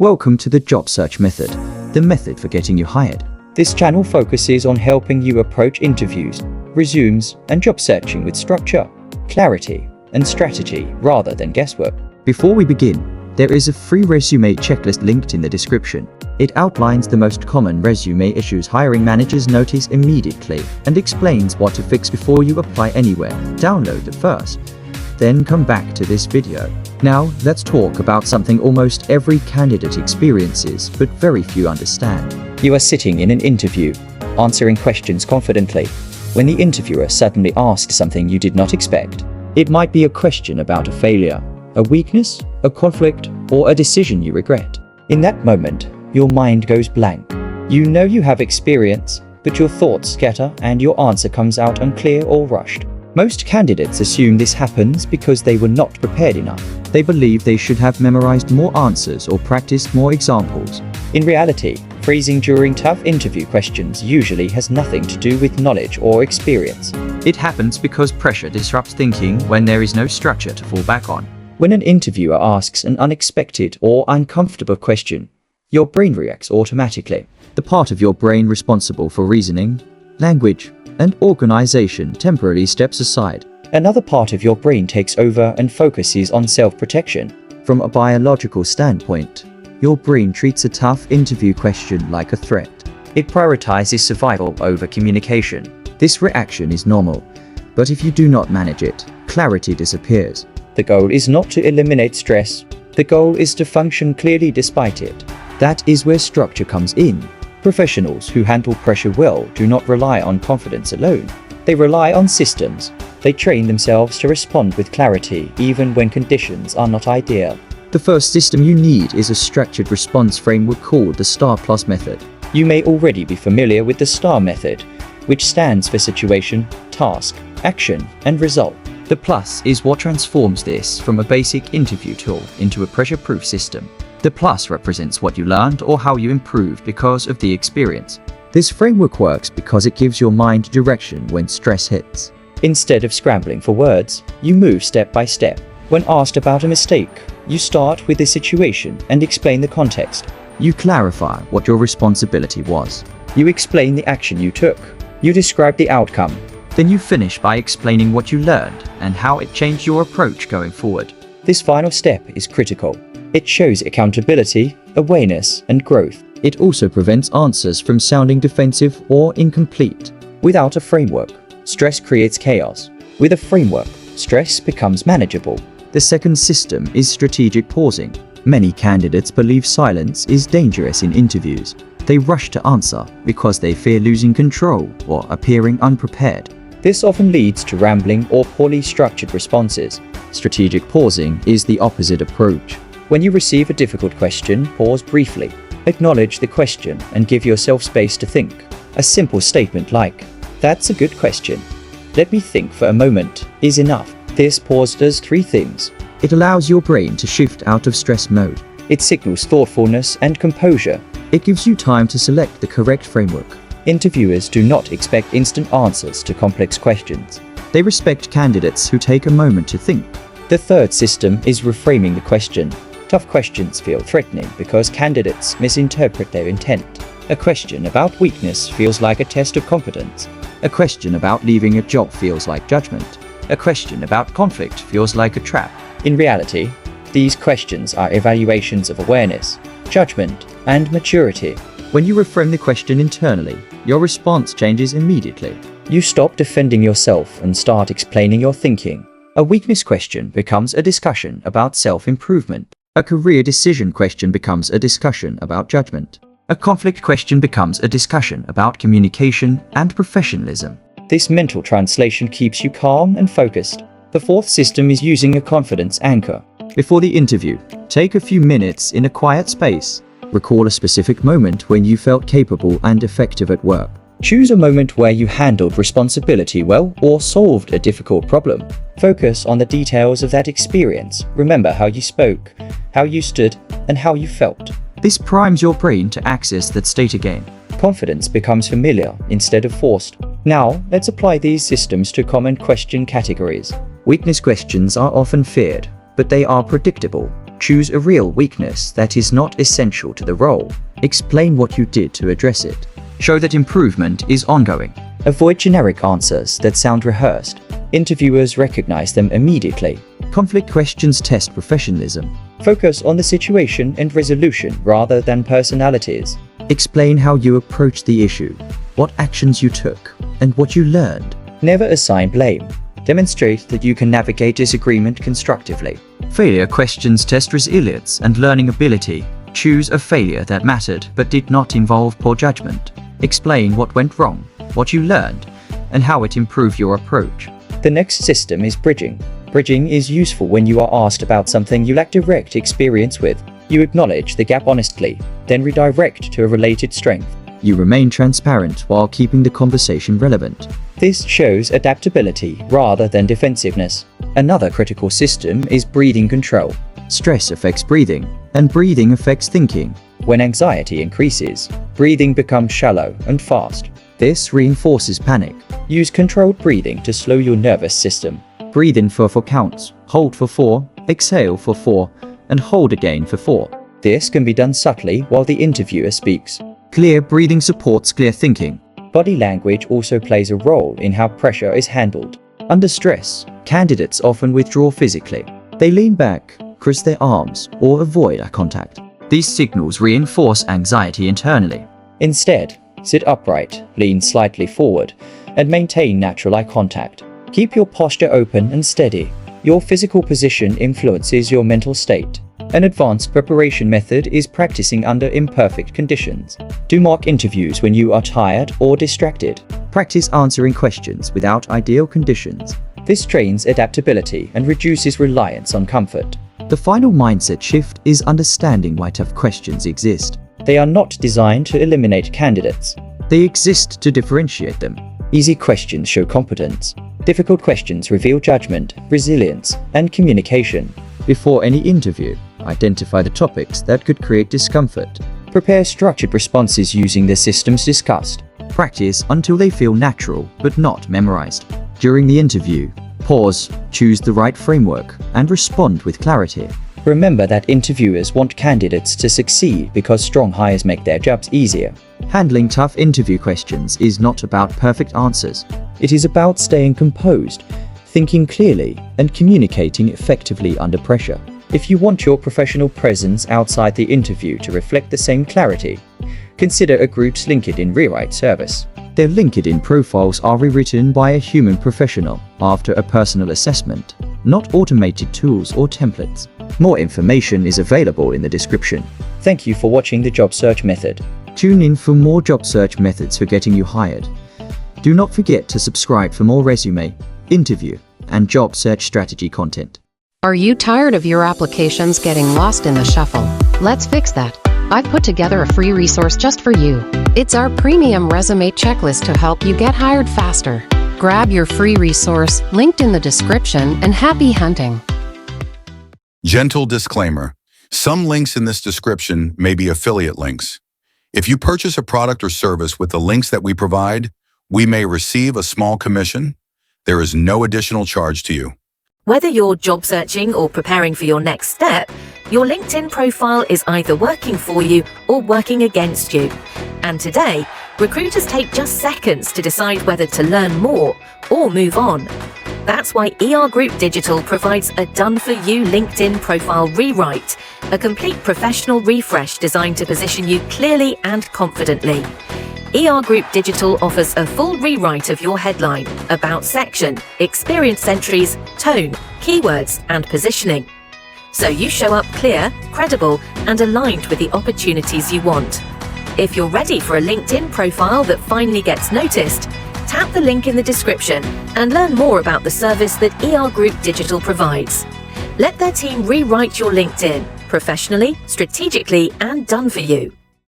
Welcome to the job search method, the method for getting you hired. This channel focuses on helping you approach interviews, resumes, and job searching with structure, clarity, and strategy rather than guesswork. Before we begin, there is a free resume checklist linked in the description. It outlines the most common resume issues hiring managers notice immediately and explains what to fix before you apply anywhere. Download it first, then come back to this video. Now, let's talk about something almost every candidate experiences, but very few understand. You are sitting in an interview, answering questions confidently, when the interviewer suddenly asks something you did not expect. It might be a question about a failure, a weakness, a conflict, or a decision you regret. In that moment, your mind goes blank. You know you have experience, but your thoughts scatter and your answer comes out unclear or rushed. Most candidates assume this happens because they were not prepared enough. They believe they should have memorized more answers or practiced more examples. In reality, freezing during tough interview questions usually has nothing to do with knowledge or experience. It happens because pressure disrupts thinking when there is no structure to fall back on. When an interviewer asks an unexpected or uncomfortable question, your brain reacts automatically. The part of your brain responsible for reasoning, language, and organization temporarily steps aside. Another part of your brain takes over and focuses on self-protection. From a biological standpoint, your brain treats a tough interview question like a threat. It prioritizes survival over communication. This reaction is normal, but if you do not manage it, clarity disappears. The goal is not to eliminate stress. The goal is to function clearly despite it. That is where structure comes in. Professionals who handle pressure well do not rely on confidence alone. They rely on systems. They train themselves to respond with clarity even when conditions are not ideal. The first system you need is a structured response framework called the STAR+ method. You may already be familiar with the STAR method, which stands for situation, task, action, and result. The plus is what transforms this from a basic interview tool into a pressure-proof system. The plus represents what you learned or how you improved because of the experience. This framework works because it gives your mind direction when stress hits. Instead of scrambling for words, you move step by step. When asked about a mistake, you start with the situation and explain the context. You clarify what your responsibility was. You explain the action you took. You describe the outcome. Then you finish by explaining what you learned and how it changed your approach going forward. This final step is critical. It shows accountability, awareness, and growth. It also prevents answers from sounding defensive or incomplete. Without a framework, stress creates chaos. With a framework, stress becomes manageable. The second system is strategic pausing. Many candidates believe silence is dangerous in interviews. They rush to answer because they fear losing control or appearing unprepared. This often leads to rambling or poorly structured responses. Strategic pausing is the opposite approach. When you receive a difficult question, pause briefly. Acknowledge the question and give yourself space to think. A simple statement like, "That's a good question. Let me think for a moment," is enough. This pause does three things. It allows your brain to shift out of stress mode. It signals thoughtfulness and composure. It gives you time to select the correct framework. Interviewers do not expect instant answers to complex questions. They respect candidates who take a moment to think. The third system is reframing the question. Tough questions feel threatening because candidates misinterpret their intent. A question about weakness feels like a test of competence. A question about leaving a job feels like judgment. A question about conflict feels like a trap. In reality, these questions are evaluations of awareness, judgment, and maturity. When you reframe the question internally, your response changes immediately. You stop defending yourself and start explaining your thinking. A weakness question becomes a discussion about self-improvement. A career decision question becomes a discussion about judgment. A conflict question becomes a discussion about communication and professionalism. This mental translation keeps you calm and focused. The fourth system is using a confidence anchor. Before the interview, take a few minutes in a quiet space. Recall a specific moment when you felt capable and effective at work. Choose a moment where you handled responsibility well or solved a difficult problem. Focus on the details of that experience. Remember how you spoke, how you stood, and how you felt. This primes your brain to access that state again. Confidence becomes familiar instead of forced. Now, let's apply these systems to common question categories. Weakness questions are often feared, but they are predictable. Choose a real weakness that is not essential to the role. Explain what you did to address it. Show that improvement is ongoing. Avoid generic answers that sound rehearsed. Interviewers recognize them immediately. Conflict questions test professionalism. Focus on the situation and resolution rather than personalities. Explain how you approached the issue, what actions you took, and what you learned. Never assign blame. Demonstrate that you can navigate disagreement constructively. Failure questions test resilience and learning ability. Choose a failure that mattered but did not involve poor judgment. Explain what went wrong, what you learned, and how it improved your approach. The next system is bridging. Bridging is useful when you are asked about something you lack direct experience with. You acknowledge the gap honestly, then redirect to a related strength. You remain transparent while keeping the conversation relevant. This shows adaptability rather than defensiveness. Another critical system is breathing control. Stress affects breathing, and breathing affects thinking. When anxiety increases, breathing becomes shallow and fast. This reinforces panic. Use controlled breathing to slow your nervous system. Breathe in for 4 counts, hold for 4, exhale for 4, and hold again for 4. This can be done subtly while the interviewer speaks. Clear breathing supports clear thinking. Body language also plays a role in how pressure is handled. Under stress, candidates often withdraw physically. They lean back, cross their arms, or avoid eye contact. These signals reinforce anxiety internally. Instead, sit upright, lean slightly forward, and maintain natural eye contact. Keep your posture open and steady. Your physical position influences your mental state. An advanced preparation method is practicing under imperfect conditions. Do mock interviews when you are tired or distracted. Practice answering questions without ideal conditions. This trains adaptability and reduces reliance on comfort. The final mindset shift is understanding why tough questions exist. They are not designed to eliminate candidates. They exist to differentiate them. Easy questions show competence. Difficult questions reveal judgment, resilience, and communication. Before any interview, identify the topics that could create discomfort. Prepare structured responses using the systems discussed. Practice until they feel natural but not memorized. During the interview, pause, choose the right framework, and respond with clarity. Remember that interviewers want candidates to succeed because strong hires make their jobs easier. Handling tough interview questions is not about perfect answers. It is about staying composed, thinking clearly, and communicating effectively under pressure. If you want your professional presence outside the interview to reflect the same clarity, consider a group's LinkedIn rewrite service. Their LinkedIn profiles are rewritten by a human professional after a personal assessment, not automated tools or templates. More information is available in the description. Thank you for watching the job search method. Tune in for more job search methods for getting you hired. Do not forget to subscribe for more resume, interview, and job search strategy content. Are you tired of your applications getting lost in the shuffle? Let's fix that. I've put together a free resource just for you. It's our premium resume checklist to help you get hired faster. Grab your free resource, linked in the description, and happy hunting. Gentle disclaimer. Some links in this description may be affiliate links. If you purchase a product or service with the links that we provide, we may receive a small commission. There is no additional charge to you. Whether you're job searching or preparing for your next step, your LinkedIn profile is either working for you or working against you. And today, recruiters take just seconds to decide whether to learn more or move on. That's why ER Group Digital provides a done-for-you LinkedIn profile rewrite, a complete professional refresh designed to position you clearly and confidently. ER Group Digital offers a full rewrite of your headline, about section, experience entries, tone, keywords, and positioning. So you show up clear, credible, and aligned with the opportunities you want. If you're ready for a LinkedIn profile that finally gets noticed, tap the link in the description and learn more about the service that ER Group Digital provides. Let their team rewrite your LinkedIn professionally, strategically, and done for you.